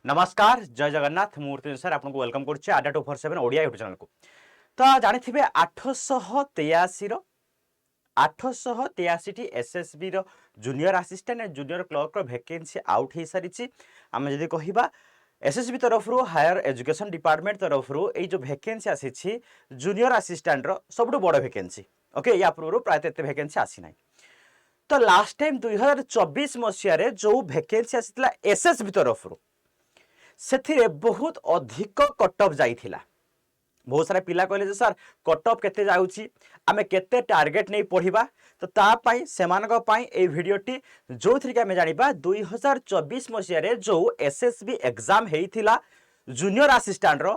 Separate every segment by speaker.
Speaker 1: नमस्कार जय जगन्नाथ मूर्ति सर आपको वेलकम करुच्छे आडा 247 ओडिया यूट्यूब चैनल को। तो जानी 883 883 एसएसबी रो junior assistant and junior clerk रो वैकेंसी आउट हो सारी आम जदि कहवा एसएसबी तरफ हायर एजुकेशन डिपार्टमेंट तरफ ये जो वैकेंसी आसी जूनियर असिस्टेंट रो सबुठ बड़ वैकेंसी। ओके या पूर्व प्रायतः एत वैकेंसी आसी ना। तो लास्ट टाइम 2024 मसीह जो वैकेंसी आसी एसएसबी तरफ से बहुत अधिक कटअफ जाइथिला। बहुत सारा पिला कहले सर कटअफ केते जाउची आमे केते टार्गेट नहीं पढ़िबा। तो तापाई सेमानक पाई ए वीडियोटी जो थी आमे जानिबा 2024 मसीह रे जो एसएसबी एग्जाम हेइथिला जूनियर असिस्टेंट रो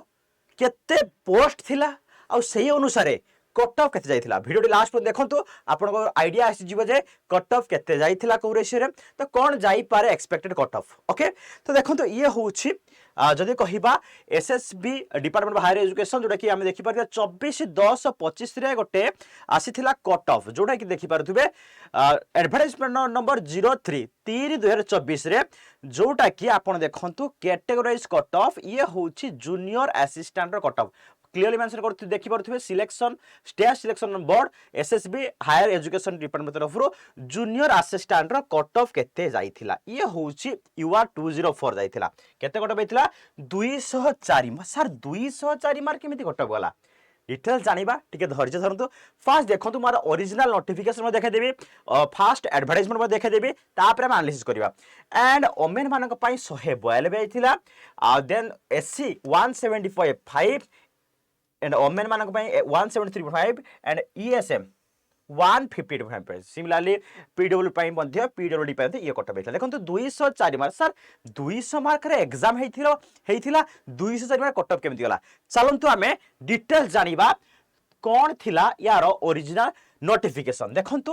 Speaker 1: केते पोस्ट थिला आ सेही अनुसार कटअफ केते जाइथिला। वीडियोटी लास्ट पर देखंतु आपनको आईडिया आसी जिवो जे कटअफ केते जाइथिला को रेशियो रे तो कोन जाई पारे एक्सपेक्टेड कटअफ। ओके तो देखंतु ये होउची जदि कहवा SSB department of higher education जोटा कि आम देखिपार 24/10/25 रे गोटे आसीथिला कट ऑफ जोटा कि देखिपारुथिबे एडवर्टाइजमेंट नंबर 03/3/2024 रे जोटा कि आपण देखंतु कैटेगराइज कट ऑफ ये होउची जूनियर असिस्टेंट रो कट ऑफ क्लियरली मेंशन करथि देखिपारुथिबे selection state selection board SSB higher education department तरफ जूनियर असिस्टेंट रो कट ऑफ केते जाइथिला ये होउची यूआर 204 जाइथिला केते कट ऑफ बैथिला 204 सर 204 मार्क केमिति कट ऑफ गला डिटेल्स जानिबा टिके धैर्य धरंतु। फास्ट देखंतु मार ओरिजिनल नोटिफिकेशन में देखा देबी फास्ट एडवर्टाइजमेंट में देखा देबी तापर हम एनालिसिस करबा। एंड ओमेन मानक पई 192 आइथिला देन एससी 175 एंड ओमेन मानक पई 173.5 एंड ईएसएम 150.5 सिमिलरली पीडब्ल्यू पई मध्ये पीडब्ल्यूडी पई ये कट बैठला देखंतु 204 मार्क सर 200 मार्क रे एग्जाम हेइथिला 204 मार्क कट ऑफ केमिति गला चलंतु हमें डिटेल्स जानिबा कोन थिला यार ओरिजिनल नोटिफिकेशन देखंतु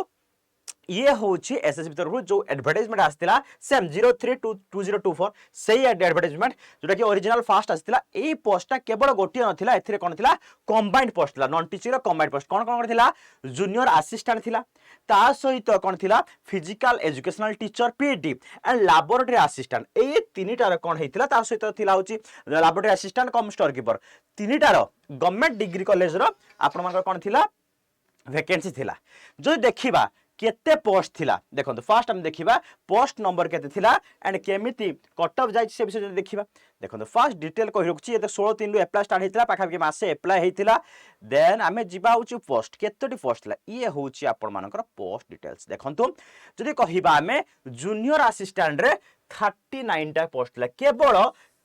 Speaker 1: ये होची एसएसबी तरफ जो एडवर्टाइजमेंट आस्तिला सेम 03/2024 सही एडवर्टाइजमेंट जोटा कि ओरिजिनल फास्ट आस्तिला ए पोस्टटा केवल गोटी नथिला एथिरे कोन थिला कंबाइंड पोस्ट थिला नॉन टीचिंग रो कंबाइंड पोस्ट कोन थिला जूनियर असिस्टेंट थिला ता सहित कोन थिला physical educational teacher PT and laboratory assistant ए तीनिटार कोन हेतिला ता सहित थिला होची laboratory assistant cum store keeper तीनिटार गवर्नमेंट डिग्री कॉलेज रो आपण मानकर कोन थिला वैकेंसी थिला। जो देखिबा केते पोस्ट थिला देखंतु फास्ट हम देखिबा पोस्ट नंबर केते थिला एंड केमिति कट ऑफ जाय से विषय देखिबा देखंतु फास्ट डिटेल कहि रखछि एते 16/3 रु अप्लाई स्टार्ट हेतिला पाखा के मासे अप्लाई हेतिला देन हमें जिबा होछि पोस्ट केतोटी पोस्ट थिला ये होछि आपण मानकर पोस्ट डिटेल्स देखंतु जदि कहिबा हमें जूनियर असिस्टेंट रे 39 टा पोस्ट थिला केवल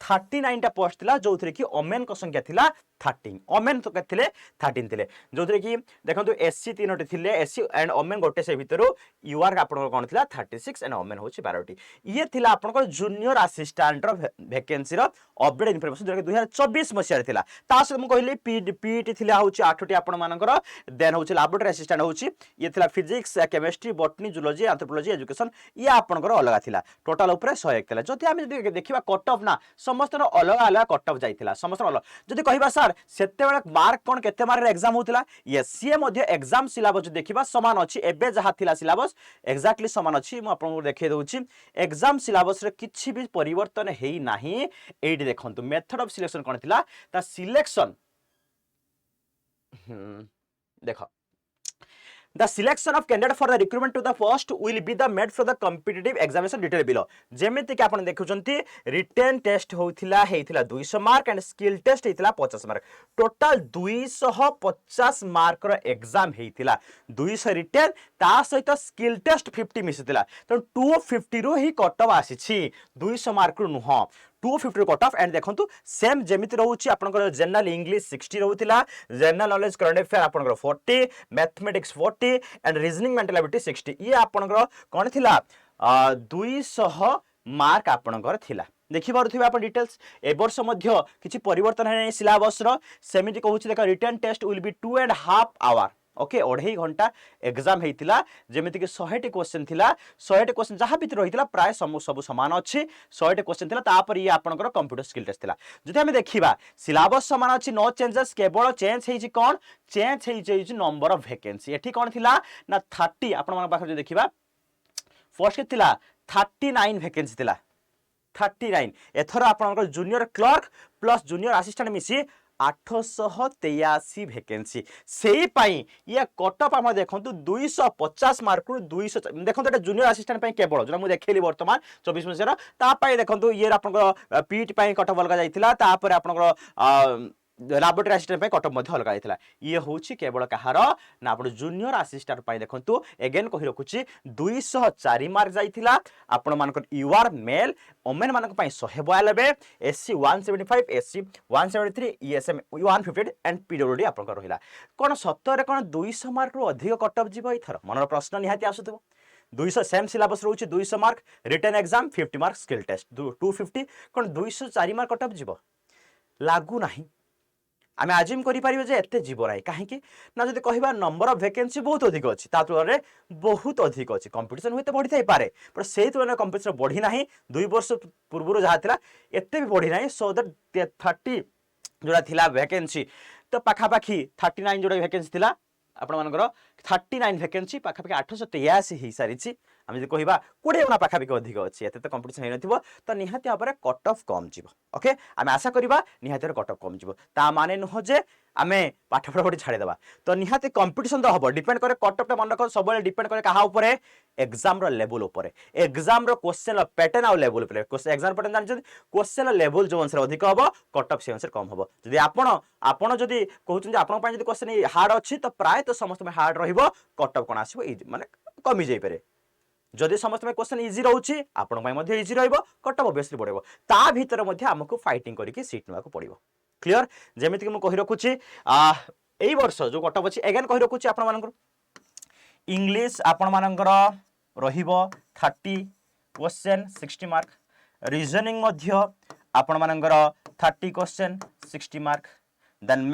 Speaker 1: 39 टा पोस्ट थिला जो थरे कि ओमेन को संख्या थिला 13 ओमेन तो केथिले 13 थिले जो थरे कि देखंतु एससी तीनोटी थिले एससी एंड ओमेन गोटे से भितरु यूआर आपन कोन थिला 36 एंड ओमेन होछि 12टी ये थिला आपन को जूनियर असिस्टेंट रो वैकेंसी रो अपडेट इंफॉर्मेशन जो कि 2024 मसिया थिला ता से हम कहली पीटी थिला होछि 8टी आपन मानकर देन होछि लैबोरेटरी असिस्टेंट होछि ये थिला physics chemistry botany zoology anthropology education ये आपन को अलग थिला टोटल ऊपर 101 थिला जति हम देखिबा कट ऑफ ना समस्त अलग अलग कट ऑफ जाइथिला समस्त अलग जदि कहिबा सर सेते बेले मार्क कोन केते मार्क रे एग्जाम होतिला यस सी मध्ये एग्जाम सिलेबस देखिबा समान अछि एबे जहा थिला सिलेबस एक्जेक्टली समान अछि म आपन को देखै दउछि एग्जाम सिलेबस रे किछि भी परिवर्तन हेई नाही एडी देखंतु मेथड ऑफ सिलेक्शन कोन थिला ता सिलेक्शन देखो The selection of candidate for the recruitment to the post will be the made for the competitive examination detail below जेमिति कि आपण देखुचंती रिटन टेस्ट होइथिला 200 मार्क एंड स्किल टेस्ट हेतिला 50 मार्क टोटल 250 मार्क रो एग्जाम हेतिला 200 written ता सहित स्किल टेस्ट 50 मिसितिला तो 250 रो ही कट ऑफ आसीछि 200 मार्क रो नुह 250 कट ऑफ एंड देखंतु सेम जेमिति रहउछि आपनकर जनरल इंग्लिश 60 रहउतिला जनरल नॉलेज करंट अफेयर आपनकर 40 mathematics 40 and reasoning mental ability 60 ये आपनकर कोन थिला 200 मार्क आपनकर थिला देखि पारुथिबे आपण डिटेल्स ए वर्ष मध्य किछि परिवर्तन है सिलेबस रो सेमिति कहउछि देखा written test will be 2.5 hour okay 2.5 घंटा एग्जाम हेतिला जेमिति कि 100 टी क्वेश्चन थिला 100 टी क्वेश्चन जहां भीतर रहितला प्राय सब समान अछि 100 टी क्वेश्चन थिला तापर ये आपनकर कंप्यूटर स्किल टेस्ट थिला जदि हम देखिबा सिलेबस समान अछि नो चेंजेस केवल चेंज हेछि कोन चेंज हेछि नंबर ऑफ वैकेंसी एठी कोन थिला ना 30 आपण मन पाखर जे देखिबा फर्स्ट के थिला 39 वैकेंसी थिला 39 एथर आपनकर junior clerk plus junior assistant मिसी 883 वैकेंसी से ये कटअप आम देखो 250 मार्क रु 200 देखो ये जूनियर असिस्टेंट केवल जो मुझे देखली बर्तमान 24 मसीहार देखो ये आप पीटी कटअप अलग जाता आप लाबोरेटरी असिस्टेंट कटअप अलग जाता ये हूँ केवल कहार ना आप जूनियर असिस्टेंट देखो एगेन कही रखुची 204 मार्क जाइथिला आपण मानकर यू आर मेल ओमेन मानक 192 SC 175 SC 173 ESM 150 and PWD आपन रहिला कोन सत्तर कोन 200 मार्क रु अधिक कटअप जीव इथर मनर प्रश्न निहाती आसुथबो 200 सेम सिलेबस रोची 200 mark written exam 50 mark skill test 250 कोन 204 मार्क कटअप जीव लागू नाही आम आजिम करें जे एत जीव ना कहीं ना जब कह नंबर ऑफ वैकेंसी बहुत अधिक अच्छी तुलन में बहुत अधिक अच्छी कंपटीशन हुए बढ़ी थी पारे बट से तुलन कंपटीशन बढ़ी ना 2 वर्ष पूर्व जहाँ था एत भी बढ़ी ना सो दैट 30 जोड़ा थिला वैकेंसी तो पाखापाखी 39 जोड़ा वैकेंसी थिला आपण मानकर 39 वैकेंसी पाखापाखि 883 हो सारी आम जो कह 20 गुणा पाखापाखि अधिक अच्छी एत तो कंपटीशन हो तो निहाती भाव में कट ऑफ कम जीव ओके आम आशा करवा निहाती कट ऑफ कम जीव ता माने नुह जे आम पाठ पढ़ा छाड़ीदेवा तो निहाती कंपटीशन तो हम डिपेंड करे कट ऑफ मन रख सब डिपेंड करे क्या exam level exam question pattern आउ लेवल एग्जाम पैटर्न जानते क्वेश्चन लेवल जो अनुसार अधिक हम कट ऑफ से अनुसार कम हम जदि आपण जदि कहते आपंपाई क्वेश्चन हार्ड अच्छी तो प्राय तो समस्त हार्ड रट ऑफ कौन आसो माने कमी जापे जदि समस्त क्वेश्चन इजी रोचे आपण इजी रट ऑफ ऑब्वियसली बढ़ो ता भीतर आमको फाइटिंग करके सीट नाक पड़ो क्लियर जमीक मुझे रखुची यही वर्ष जो कट ऑफ अच्छी एगेन कही रखुची आपण इंग्लिश आपण मानकर रहिबो 30 क्वेश्चन 60 मार्क रीजनिंग मध्य आपण मानकर 30 क्वेश्चन 60 मार्क देन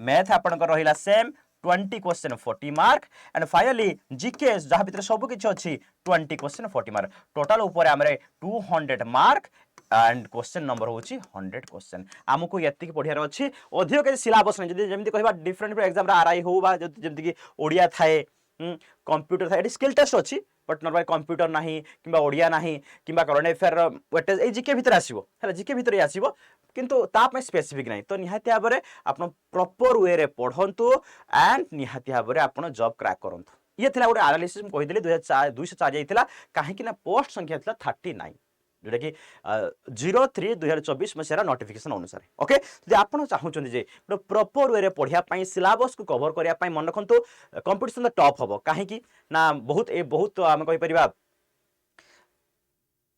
Speaker 1: मैथ आपणकर रहिला same 20 question 40 mark and finally GK जहाँ भीतर सब किछि अछि 20 क्वेश्चन 40 मार्क टोटल ऊपर हमरे 200 मार्क एंड क्वेश्चन नंबर होची 100 क्वेश्चन आमको यति पढ़ियार अछि अधिक के सिलेबस नै जदि जेमति कहबा डिफरेंट एग्जाम रा आरआई हो बा जेमति कि ओडिया थाए कंप्यूटर थाए स्किल टेस्ट अछि बट नॉर्मल कंप्यूटर नाही किबा ओडिया नाही किबा करंट अफेयर वेटेज ए जीके भीतर आसीबो हैला जीके भीतर ही आसीबो किंतु ताप स्पेसिफिक नहीं तो निहाती भाव में आप प्रॉपर वे रे पढ़ंतु एंड निहाती भाव में आप जॉब क्रैक करंतु ये थिला गोटे एनालिसिस कहीदेली 204 जाइथिला काहेकि ना पोस्ट संख्या थिला 39 जोटा कि 03/2024 मसीहार नोटिफिकेशन अनुसार ओके जदि आप चाहूँगी जे प्रॉपर वे रे पढ़िया सिलेबस को कवर करने मन रखु कंपटीशन तो टॉप हम कहीं ना बहुत आम कहीपर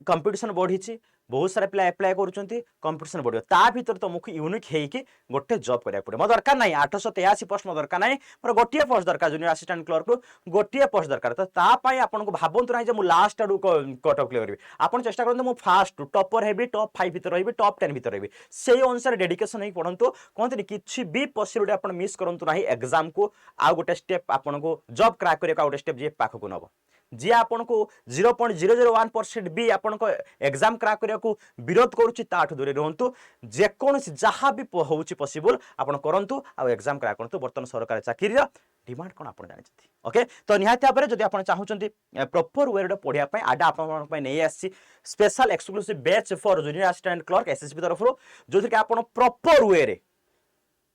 Speaker 1: कंपटीशन बढ़ी बहुत सारा पिला एप्लाय करुँच कंपटीशन बढ़ो ता भीतर तुमको यूनिक होगी गोटे जॉब करा पड़े मो दरकार ना 883 पोस्ट मो दरकार ना मोर गोटे पोस्ट दरकार जूनियर असिस्टेंट क्लर्क रू गोटे पोस्ट दरकार तो तापाई आपको भावतु ना मुझे लास्ट आड़ू कट ऑफ क्लियर करी आप चेष्टा करते मुझे फास्ट टॉपर हेबी टॉप 5 भीतर रही टॉप 10 भीतर रही से अनुसार डेडिकेशन नहीं पढ़ंतु कहते किसी भी पॉसिबिलिटी आप मिस करूँ ना एग्जाम को आउ गोटे स्टेप आपको जॉब क्रैक करने गोटे स्टेप जी पाखक नब जी आपन को 0.001% भी आपन को एग्जाम क्रैक करने को विरोध करुच्ची ताठू दूर रुहतु जेकोसी जहाँ भी होची पॉसिबल आपन करंतु आ एग्जाम क्रैक करंतु बर्तमान सरकारी चाकरी डिमांड कौन आप जानते ओके तो निहाती भाव में जब आप चाहूँगी प्रॉपर वे पढ़ाई आडा आप नहीं आसी special exclusive batch for junior assistant clerk SSB तरफ जो कि आप प्रॉपर वे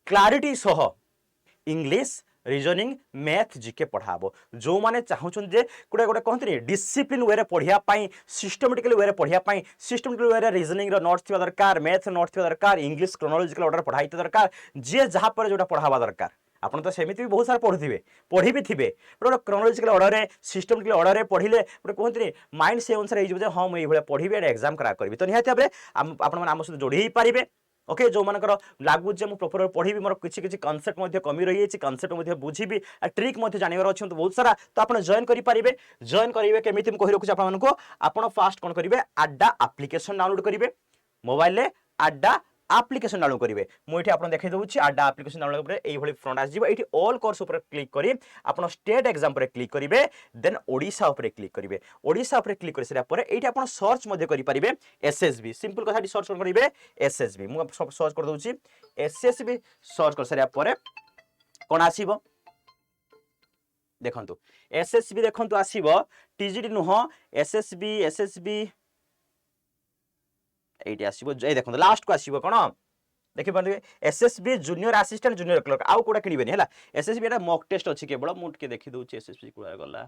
Speaker 1: क्लारिटी सह इंग्लिश रीजनिंग मैथ जीके पढ़ाबो जो माने चाहूछन जे गोटे गोटे कहते डिसिप्लिन वे पढ़ाई सिस्टमेटिकली वे पढ़ाई सिस्टमेटिकली वे रीजनिंग नोट्स थी दरकार मैथ नोट्स थी दरकार इंग्लिश क्रोनोलॉजिकल ऑर्डर पढ़ाई दरकार जी जहाँ पर जोटा पढ़ावा दरकार आपन तो सेमिति भी बहुत सारा पढ़ुथिबे पढ़ी भी थिबे गोटे क्रोनोलॉजिकल ऑर्डर सिस्टमेटिकली ऑर्डर पढ़िले गोटे कहते माइंड से अनुसार हो हाँ मुझे ये पढ़ी एग्जाम क्रैक करी तो निहाती भाव में आप सहित जोड़ी ही पारे ओके जो मानकर लगुच मुझे प्रॉपर पढ़ी मोर किसी कनसेप्ट कमी रही है कनसेप्ट बुझी ट्रिक जानवर अच्छे तो बहुत सारा तो आप जॉइन करेंगे जॉइन करेंगे केमी कही रखुच्छे आपको फास्ट कौन करेंगे आडा एप्लिकेशन डाउनलोड करेंगे मोबाइल में आडा एप्लिकेशन डाउनलोड करेंगे मुझे आपको देखा दूसरी आडा एप्लिकेशन डाउनलोड ये फ्रंट आसो ये ऑल कोर्स उपर क्लिक करी आप स्टेट एग्जाम पर क्लिक करेंगे देन ओडिशा उपर क्लिक करेंगे ओडिशा उपर क्लिक कर सारापर ये आप सर्च करेंगे एसएसबी सिंपल कथा सर्च करेंगे एसएसबी मुझे सर्च कर दूसरी एसएसबी सर्च कर सारापर कौन आसो देखु एसएसबी देखु आसो टीजीटी नुह एसएसबी एसएसबी এইটি আসিবো এই দেখুন লাস্ট को আসিবো কোন देखि पारे SSB junior assistant junior clerk आउ कोडा किनिबेनी हला एसएसबी एटा मॉक टेस्ट अछि केवल मु के देखि दउछि एसएसबी कोडा गला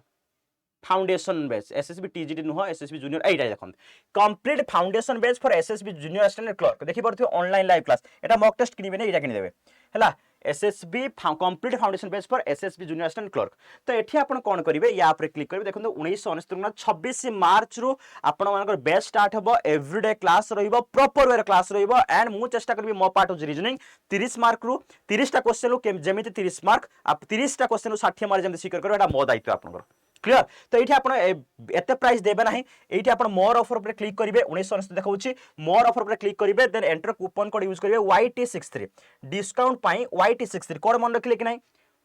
Speaker 1: फाउंडेशन बेस एसएसबी टीजीटी नुह एसएसबी जूनियर एटा देखन complete foundation base for SSB junior assistant clerk देखि परथि ऑनलाइन लाइव क्लास एटा मॉक टेस्ट किनिबेनी एटा किनि देबे हला SSB complete foundation base for SSB junior assistant clerk तो एठी आपण कोन करिवे या पर क्लिक करिवे देखन 1969 26 मार्च रु आपण मानकर बेस स्टार्ट हबो एवरीडे क्लास रहिबो प्रॉपर वे क्लास रहिबो एंड मु चेष्टा करबी मो पार्ट ऑफ रीजनिंग 30 मार्क रु 30 टा क्वेश्चन रु जेमिति 30 मार्क आप 30 टा क्वेश्चन रु 60 मार्क जेमिति सिकर करो एटा मो दायित्व आपनकर क्लियर तो ये आप एत प्राइस देवे ना ये आप मोर ऑफर पर क्लिक करेंगे 19 देखा मोर ऑफर पर क्लिक करेंगे then enter coupon code use करेंगे YT63 डिस्काउंट पाई YT63 कोड मन रखिले कि नहीं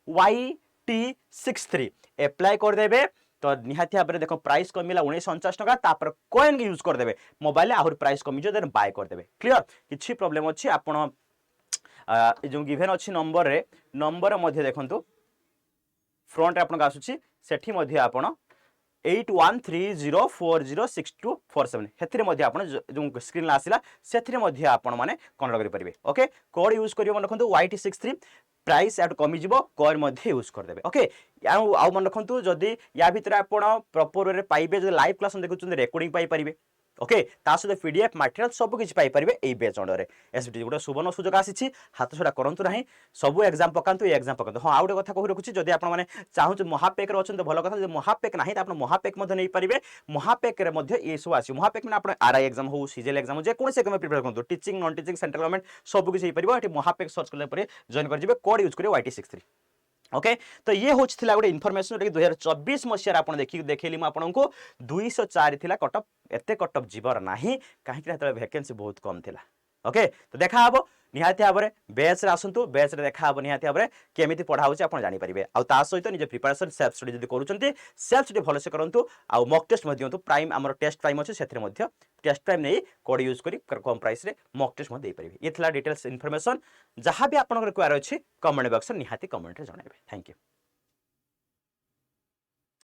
Speaker 1: YT63 एप्लाई कर देबे तो निहाती भाव देखो प्राइस कमिला 1949 टका तापर कॉइन यूज कर देबे मोबाइल आहुर प्राइस कमी जो देन बाय कर देबे क्लियर किछि प्रॉब्लम अछि आपण जो गिवन अछि नंबर मध्ये देखंतु फ्रंट आपन आसुची सेठी मध्ये आपण 8130406247 हेथिरे मध्ये आपण जो स्क्रीन आसिला सेथिरे मध्ये आपण माने कन्वर्ट करि परिबे ओके कोड यूज करियो मन रखंतु YT63 प्राइस एट कमी जिवो कोड मध्ये यूज कर देबे ओके आ मन रखंतु जदी या भितर आपण प्रॉपर रे पाइबे जदी लाइव क्लास देखुचुन रेकॉर्डिंग पाई परिबे ओके ता सहित पीडीएफ मटेरियल सब किछि पाई परिबे एई बेच अंडर एसबीटी गोटे सुवर्ण सुजोग आसी हाथ छड़ा करंतु नाही सब एग्जाम पकांतु एग्जाम पकांतु हां आउटे कथा कहि रखुछि जदी आपण माने चाहू महापेक रे अछन तो भलो कथा जदी महापेक नाही त आपण महापेक मध्ये नै परिबे महापेक रे मध्ये ए सब आसी महापेक माने आपण आरआई एग्जाम हो सीजीएल एग्जाम हो जे कोन से एग्जाम प्रिपेयर करंतु teaching non teaching central government सब किछि हे परिबो एटी महापेक सर्च करले परे जॉइन कर जिवे कोड यूज करियो YT63 ओके तो ये होता गोटे इनफॉरमेशन 2024 मसीह आप देखली आपको 204 थिला कटअप एते कटअप जीवर ना कहीं वैकेंसी बहुत कम थिला ओके तो देखा हम निहाती भाव में बेच आसतु बेच देखा हम निहाती भाव में केमी पढ़ा होची आप जानीपारे आ सहित निज प्रिपरेशन सेल्फ स्टडी जब करूँ सेल्फ स्टडी भलसे करूँ आउ मॉक टेस्ट दिंतु प्राइम आम टेस्ट प्राइम अच्छे से टेस्ट प्राइम नहीं कोड यूज कर कम प्राइस रे मॉक टेस्ट दे पारे ये डिटेल्स इनफॉरमेशन जहाँ भी आपंकर क्वार अच्छी कमेंट बॉक्स निहाती कमेंट रे जणाइबे थैंक यू।